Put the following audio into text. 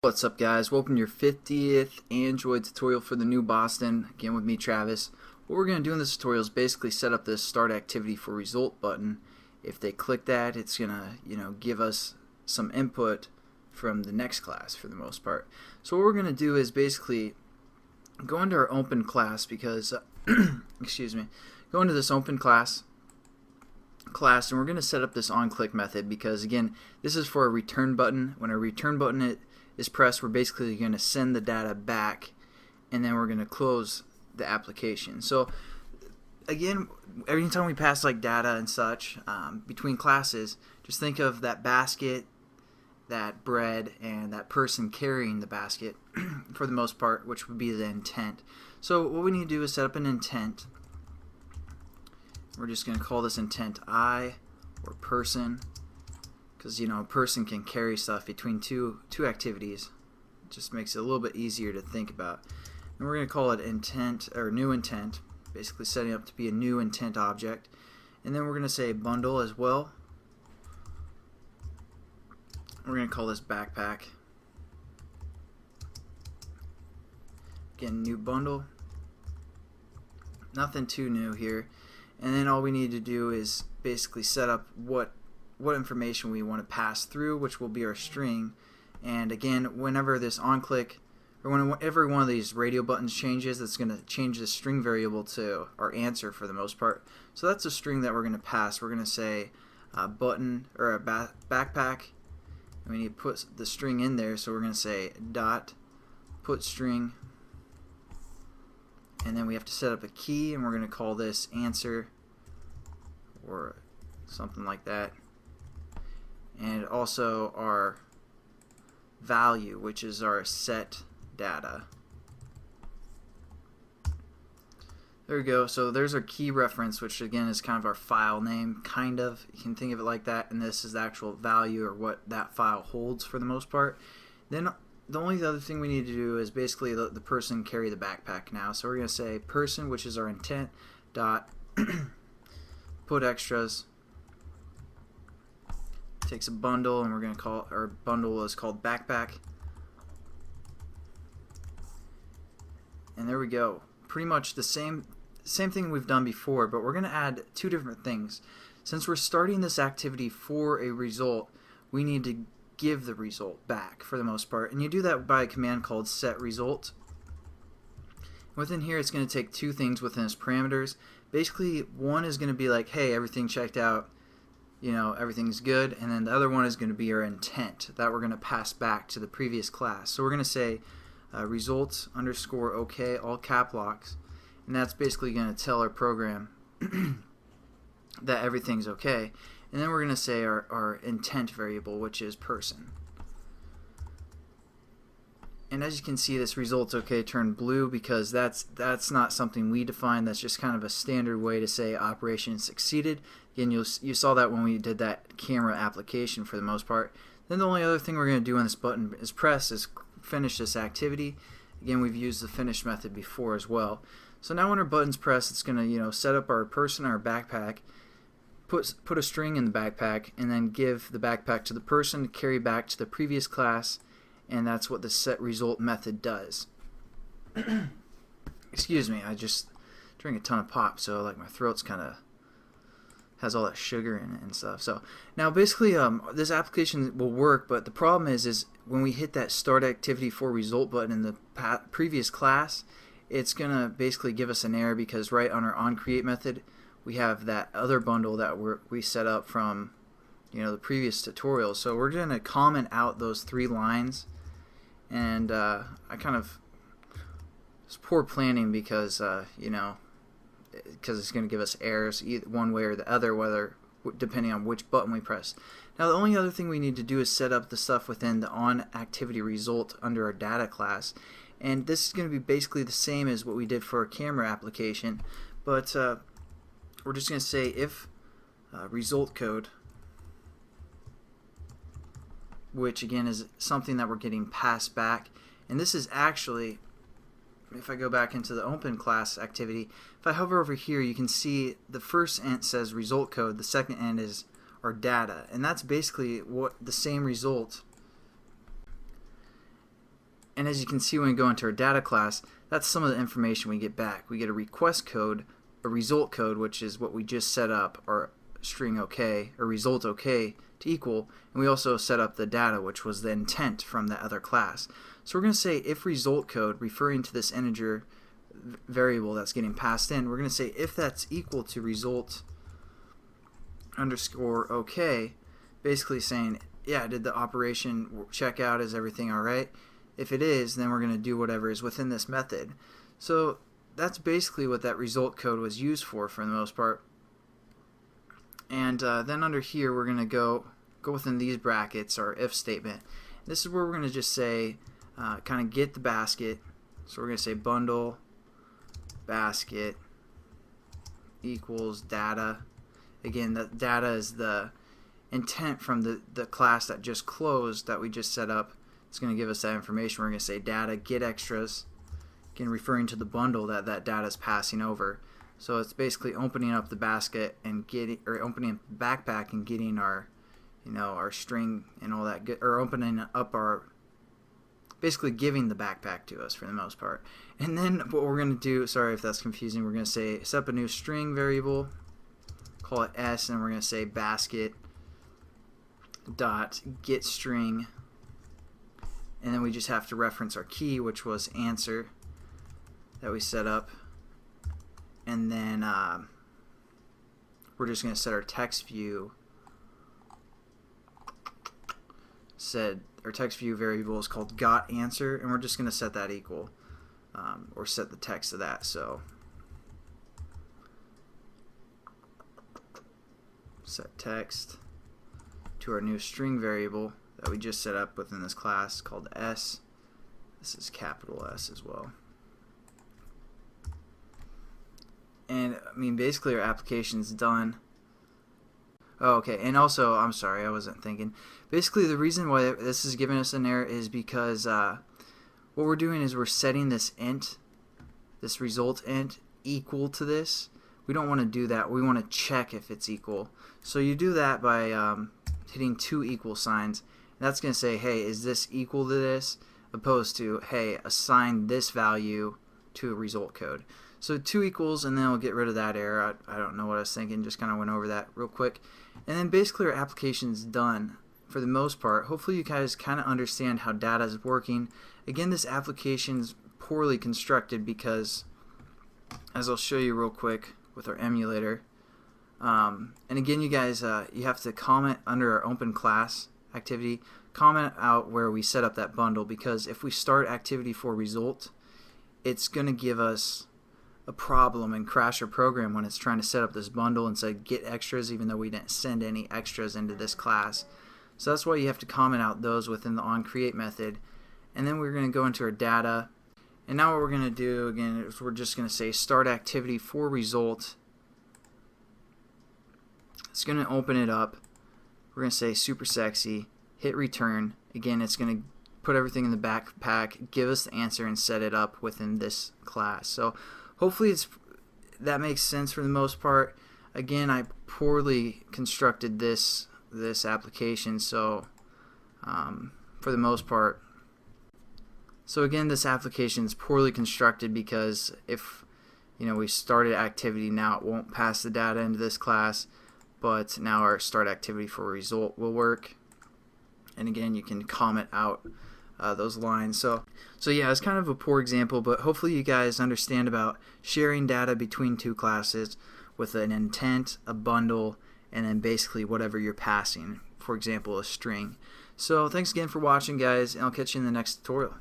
What's up, guys? Welcome to your 50th Android tutorial for the new Boston. Again with me, Travis. What we're going to do in this tutorial is basically set up this start activity for result button. If they click that, it's going to give us some input from the next class for the most part. So what we're going to do is basically go into our open class because excuse me, go into this open class and we're going to set up this onClick method because again, this is for a return button. When a return button is pressed, we're basically going to send the data back and then we're going to close the application. So again, every time we pass like data and such between classes, just think of that basket, that bread, and that person carrying the basket for the most part, which would be the intent. So what we need to do is set up an intent. We're just going to call this intent I or person, because a person can carry stuff between two activities. It just makes it a little bit easier to think about. And we're going to call it intent or new intent, basically setting up to be a new intent object. And then we're going to say bundle as well. We're going to call this backpack. Again, new bundle. Nothing too new here. And then all we need to do is basically set up what information we want to pass through, which will be our string. And again, whenever this onClick or whenever one of these radio buttons changes, it's going to change the string variable to our answer for the most part. So that's a string that we're going to pass. We're going to say button or a backpack. And we need to put the string in there, so we're going to say dot put string. And then we have to set up a key, and we're going to call this answer or something like that. And also our value, which is our set data. There we go. So there's our key reference, which again is kind of our file name, kind of. You can think of it like that, and this is the actual value or what that file holds for the most part. Then the only other thing we need to do is basically the person carry the backpack now. So we're going to say person, which is our intent, dot put extras. Takes a bundle, and we're going to call our bundle is called backpack. And there we go. Pretty much the same thing we've done before, but we're going to add two different things. Since we're starting this activity for a result, we need to give the result back for the most part, and you do that by a command called set result. Within here, it's going to take two things within its parameters. Basically, one is going to be like, hey, everything checked out, everything's good, and then the other one is going to be our intent that we're going to pass back to the previous class. So we're going to say results underscore OK, all cap locks, and that's basically going to tell our program that everything's okay. And then we're going to say our intent variable, which is person. And as you can see, this results okay turned blue because that's not something we define. That's just kind of a standard way to say operation succeeded. Again, you saw that when we did that camera application for the most part. Then the only other thing we're going to do on this button is finish this activity. Again, we've used the finish method before as well. So now when our button's pressed, it's going to set up our person, our backpack, put a string in the backpack, and then give the backpack to the person to carry back to the previous class, and that's what the set result method does. Excuse me, I just drank a ton of pop, so like my throat's kind of has all that sugar in it and stuff. So now basically this application will work, but the problem is when we hit that start activity for result button in the previous class, it's gonna basically give us an error because right on our onCreate method we have that other bundle that we set up from the previous tutorial. So we're going to comment out those 3 lines, and I kind of it's poor planning because because it's going to give us errors either one way or the other, whether depending on which button we press. Now the only other thing we need to do is set up the stuff within the onActivityResult under our data class, and this is going to be basically the same as what we did for our camera application, but we're just going to say if result code, which again is something that we're getting passed back, and this is actually, if I go back into the open class activity, if I hover over here, you can see the first int says result code, the second int is our data, and that's basically what the same result And as you can see when we go into our data class, that's some of the information we get back. We get a request code, a result code, which is what we just set up, our string OK, or result OK to equal, and we also set up the data, which was the intent from the other class. So we're going to say if result code, referring to this integer variable that's getting passed in, we're going to say if that's equal to result underscore OK, basically saying, yeah, did the operation check out, is everything alright? If it is, then we're going to do whatever is within this method. So that's basically what that result code was used for the most part. And then under here we're going to go within these brackets, our if statement. This is where we're going to just say kind of get the basket. So we're going to say bundle basket equals data. Again, the data is the intent from the class that just closed that we just set up. It's going to give us that information. We're going to say data get extras, again referring to the bundle that data is passing over. So it's basically opening up the basket and opening up the backpack and getting our, our string and all that good, or opening up our, basically giving the backpack to us for the most part. And then what we're going to do, sorry if that's confusing, we're going to say set up a new string variable, call it s, and we're going to say basket dot get string, and then we just have to reference our key, which was answer that we set up. And then we're just going to set our text view. Our text view variable is called got answer, and we're just going to set that equal, or set the text to that. So set text to our new string variable that we just set up within this class called s. This is capital S as well. And I mean, basically our application's done. Oh, okay, and also, I'm sorry, I wasn't thinking. Basically, the reason why this is giving us an error is because what we're doing is we're setting this int, this result int, equal to this. We don't want to do that. We want to check if it's equal. So you do that by hitting two equal signs. And that's going to say, hey, is this equal to this? Opposed to, hey, assign this value to a result code. So two equals, and then we'll get rid of that error. I don't know what I was thinking, just kind of went over that real quick. And then basically our application's done for the most part. Hopefully you guys kind of understand how data is working. Again, this application's poorly constructed because, as I'll show you real quick with our emulator, and again, you guys, you have to comment under our open class activity, comment out where we set up that bundle, because if we start activity for result, it's going to give us a problem and crash our program when it's trying to set up this bundle and say get extras, even though we didn't send any extras into this class. So that's why you have to comment out those within the onCreate method. And then we're going to go into our data, and now what we're going to do again is we're just going to say start activity for result. It's going to open it up. We're going to say super sexy, hit return. Again, it's going to put everything in the backpack, give us the answer, and set it up within this class. So hopefully that makes sense for the most part. Again, I poorly constructed this application, so for the most part. So again, this application is poorly constructed because if we started activity, now it won't pass the data into this class, but now our start activity for result will work. And again, you can comment out those lines. So yeah, it's kind of a poor example, but hopefully you guys understand about sharing data between two classes with an intent, a bundle, and then basically whatever you're passing, for example, a string. So thanks again for watching, guys, and I'll catch you in the next tutorial.